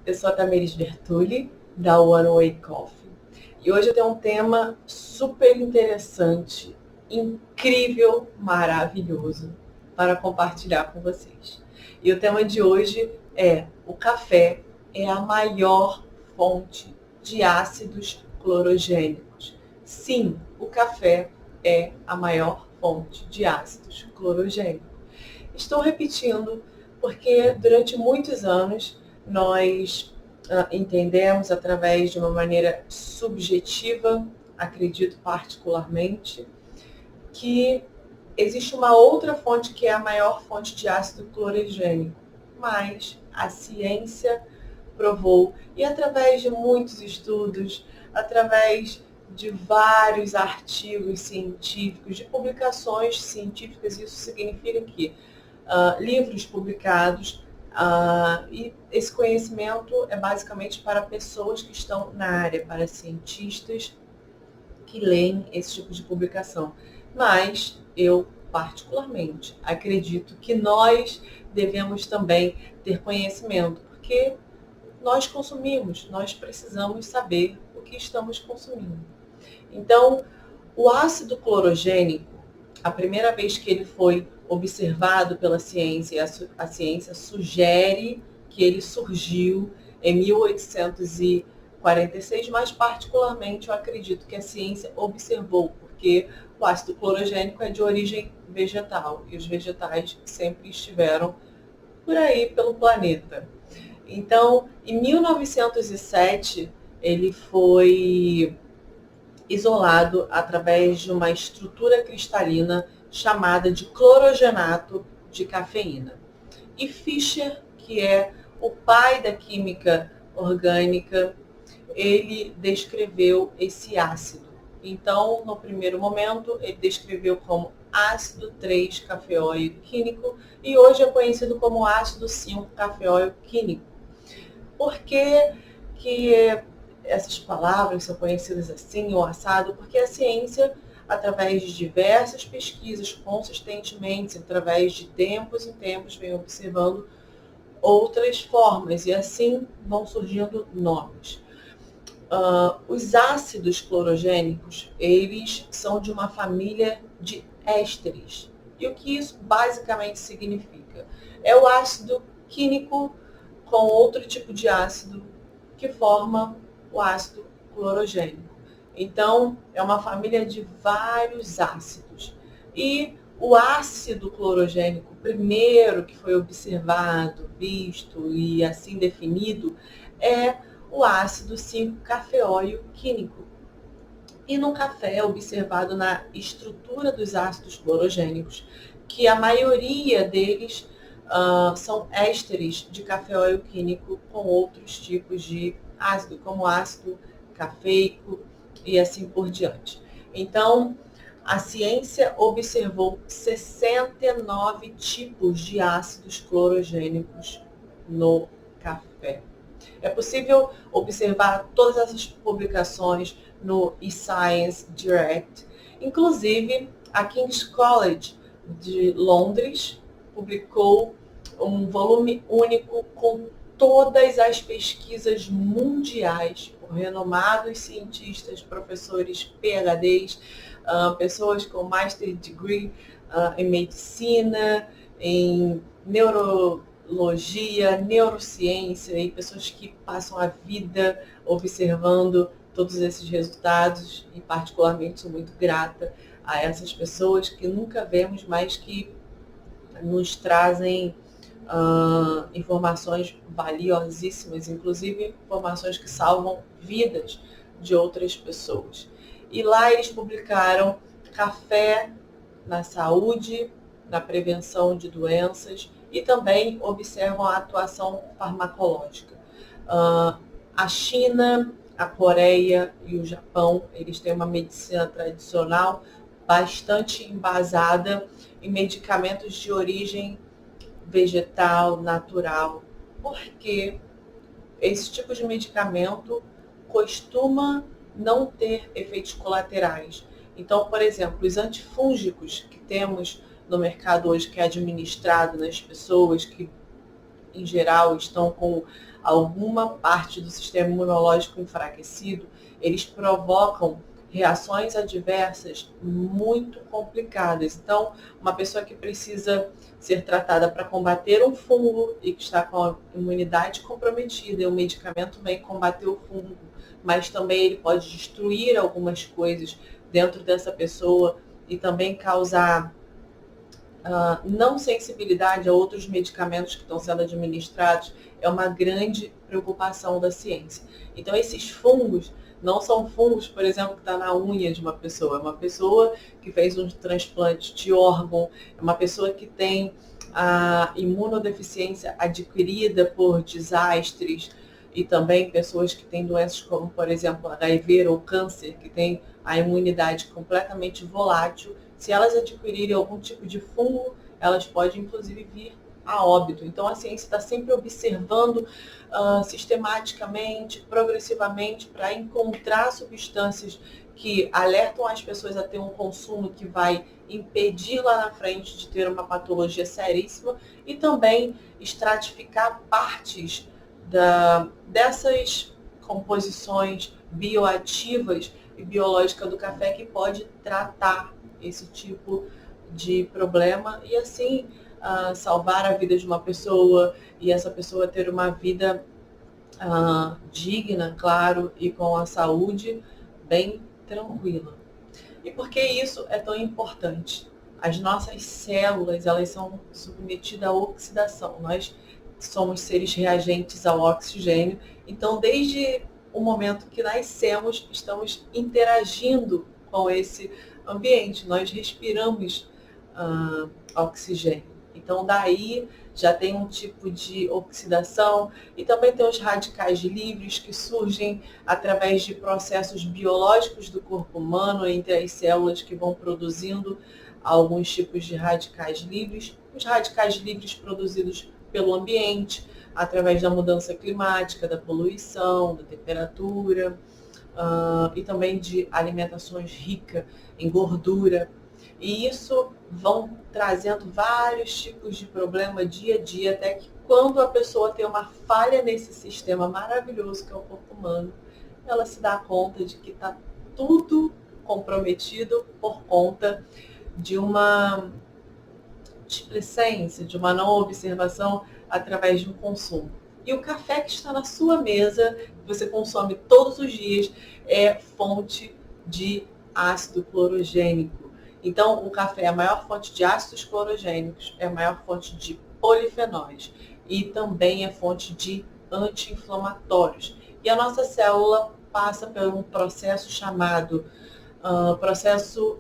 Eu sou a Tamiris Bertulli, da One Way Coffee. E hoje eu tenho um tema super interessante, incrível, maravilhoso para compartilhar com vocês. E o tema de hoje é: o café é a maior fonte de ácidos clorogênicos. Sim, o café é a maior fonte de ácidos clorogênicos. Estou repetindo porque durante muitos anos nós entendemos através de uma maneira subjetiva, acredito particularmente, que existe uma outra fonte que é a maior fonte de ácido clorogênico, mas a ciência provou, e através de muitos estudos, através de vários artigos científicos, de publicações científicas, isso significa que livros publicados, e esse conhecimento é basicamente para pessoas que estão na área, para cientistas que leem esse tipo de publicação. Mas eu, particularmente, acredito que nós devemos também ter conhecimento, porque nós consumimos, nós precisamos saber o que estamos consumindo. Então, o ácido clorogênico, a primeira vez que ele foi observado pela ciência, a ciência sugere que ele surgiu em 1846, mas particularmente eu acredito que a ciência observou, porque o ácido clorogênico é de origem vegetal e os vegetais sempre estiveram por aí pelo planeta. Então, em 1907, ele foi isolado através de uma estrutura cristalina chamada de clorogenato de cafeína. E Fischer, que é o pai da química orgânica, ele descreveu esse ácido. Então, no primeiro momento, ele descreveu como ácido 3-cafeóil químico e hoje é conhecido como ácido 5-cafeóil químico. Por que essas palavras são conhecidas assim, ou assado? Porque a ciência, através de diversas pesquisas, consistentemente, através de tempos em tempos, vem observando outras formas, e assim vão surgindo nomes. Os ácidos clorogênicos, eles são de uma família de ésteres. E o que isso basicamente significa? É o ácido químico com outro tipo de ácido que forma o ácido clorogênico. Então, é uma família de vários ácidos. E o ácido clorogênico, primeiro que foi observado, visto e assim definido, é o ácido 5-cafeóil químico. E no café é observado na estrutura dos ácidos clorogênicos, que a maioria deles são ésteres de cafeóil químico com outros tipos de ácido, como ácido cafeico e assim por diante. Então, a ciência observou 69 tipos de ácidos clorogênicos no café. É possível observar todas essas publicações no eScience Direct. Inclusive, a King's College de Londres publicou um volume único com todas as pesquisas mundiais por renomados cientistas, professores PhDs, pessoas com Master Degree em medicina, em neurologia, neurociência, e pessoas que passam a vida observando todos esses resultados, e particularmente sou muito grata a essas pessoas que nunca vemos, mas que nos trazem informações valiosíssimas, inclusive informações que salvam vidas de outras pessoas. E lá eles publicaram café na saúde, na prevenção de doenças, e também observam a atuação farmacológica. A China, a Coreia e o Japão, eles têm uma medicina tradicional bastante embasada em medicamentos de origem vegetal, natural, porque esse tipo de medicamento costuma não ter efeitos colaterais. Então, por exemplo, os antifúngicos que temos no mercado hoje, que é administrado nas pessoas, que em geral estão com alguma parte do sistema imunológico enfraquecido, eles provocam reações adversas muito complicadas. Então, uma pessoa que precisa ser tratada para combater um fungo e que está com a imunidade comprometida, e o medicamento vem combater o fungo, mas também ele pode destruir algumas coisas dentro dessa pessoa e também causar não sensibilidade a outros medicamentos que estão sendo administrados, é uma grande preocupação da ciência. Então, esses fungos não são fungos, por exemplo, que está na unha de uma pessoa. É uma pessoa que fez um transplante de órgão, é uma pessoa que tem a imunodeficiência adquirida por desastres, e também pessoas que têm doenças como, por exemplo, HIV ou câncer, que têm a imunidade completamente volátil. Se elas adquirirem algum tipo de fungo, elas podem inclusive vir a óbito. Então a ciência está sempre observando sistematicamente, progressivamente, para encontrar substâncias que alertam as pessoas a ter um consumo que vai impedir lá na frente de ter uma patologia seríssima, e também estratificar partes dessas composições bioativas e biológicas do café que pode tratar esse tipo de problema e assim salvar a vida de uma pessoa e essa pessoa ter uma vida digna, claro, e com a saúde bem tranquila. E por que isso é tão importante? As nossas células, elas são submetidas à oxidação. Nós somos seres reagentes ao oxigênio. Então, desde o momento que nascemos, estamos interagindo com esse ambiente. Nós respiramos oxigênio. Então, daí já tem um tipo de oxidação e também tem os radicais livres que surgem através de processos biológicos do corpo humano entre as células que vão produzindo alguns tipos de radicais livres. Os radicais livres produzidos pelo ambiente, através da mudança climática, da poluição, da temperatura e também de alimentações ricas em gordura. E isso vão trazendo vários tipos de problema dia a dia, até que quando a pessoa tem uma falha nesse sistema maravilhoso que é o corpo humano, ela se dá conta de que está tudo comprometido por conta de uma displicência, de uma não observação através de um consumo. E o café que está na sua mesa, que você consome todos os dias, é fonte de ácido clorogênico. Então, o café é a maior fonte de ácidos clorogênicos, é a maior fonte de polifenóis e também é fonte de anti-inflamatórios. E a nossa célula passa por um processo chamado processo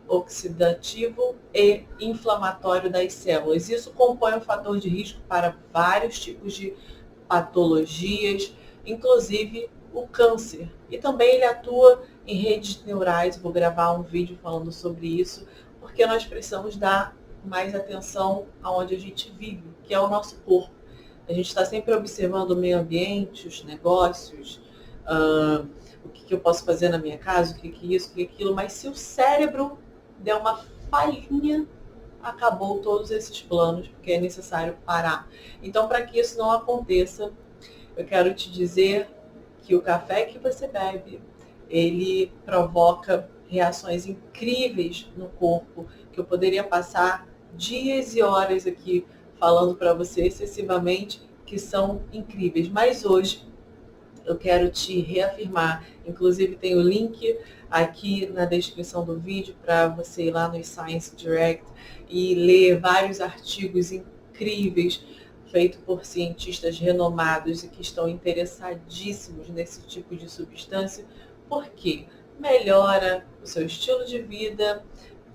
oxidativo e inflamatório das células. Isso compõe um fator de risco para vários tipos de patologias, inclusive o câncer. E também ele atua em redes neurais. Vou gravar um vídeo falando sobre isso, porque nós precisamos dar mais atenção aonde a gente vive, que é o nosso corpo. A gente está sempre observando o meio ambiente, os negócios, o que eu posso fazer na minha casa, o que isso, o que aquilo, mas se o cérebro der uma falhinha, acabou todos esses planos, porque é necessário parar. Então, para que isso não aconteça, eu quero te dizer que o café que você bebe, ele provoca reações incríveis no corpo, que eu poderia passar dias e horas aqui falando para você excessivamente, que são incríveis. Mas hoje eu quero te reafirmar, inclusive tem o link aqui na descrição do vídeo para você ir lá no Science Direct e ler vários artigos incríveis feitos por cientistas renomados e que estão interessadíssimos nesse tipo de substância, porque melhora o seu estilo de vida,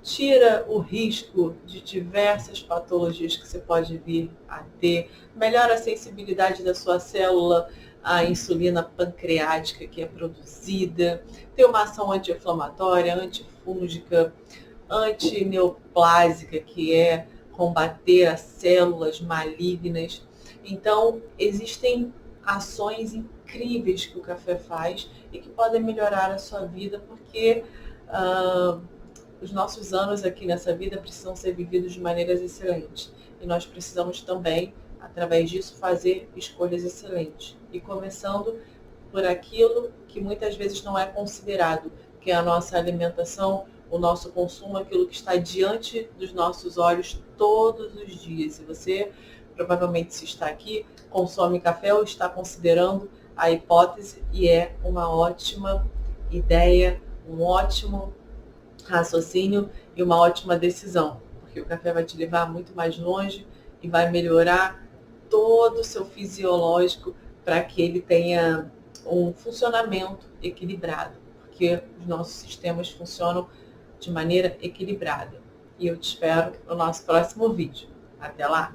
tira o risco de diversas patologias que você pode vir a ter, melhora a sensibilidade da sua célula à insulina pancreática que é produzida, tem uma ação anti-inflamatória, antifúngica, antineoplásica, que é combater as células malignas. Então, existem ações incríveis que o café faz e que podem melhorar a sua vida, porque os nossos anos aqui nessa vida precisam ser vividos de maneiras excelentes. E nós precisamos também através disso, fazer escolhas excelentes. E começando por aquilo que muitas vezes não é considerado, que é a nossa alimentação, o nosso consumo, aquilo que está diante dos nossos olhos todos os dias. Se você, provavelmente, se está aqui, consome café ou está considerando a hipótese, e é uma ótima ideia, um ótimo raciocínio e uma ótima decisão, porque o café vai te levar muito mais longe e vai melhorar todo o seu fisiológico para que ele tenha um funcionamento equilibrado, porque os nossos sistemas funcionam de maneira equilibrada. E eu te espero no nosso próximo vídeo. Até lá!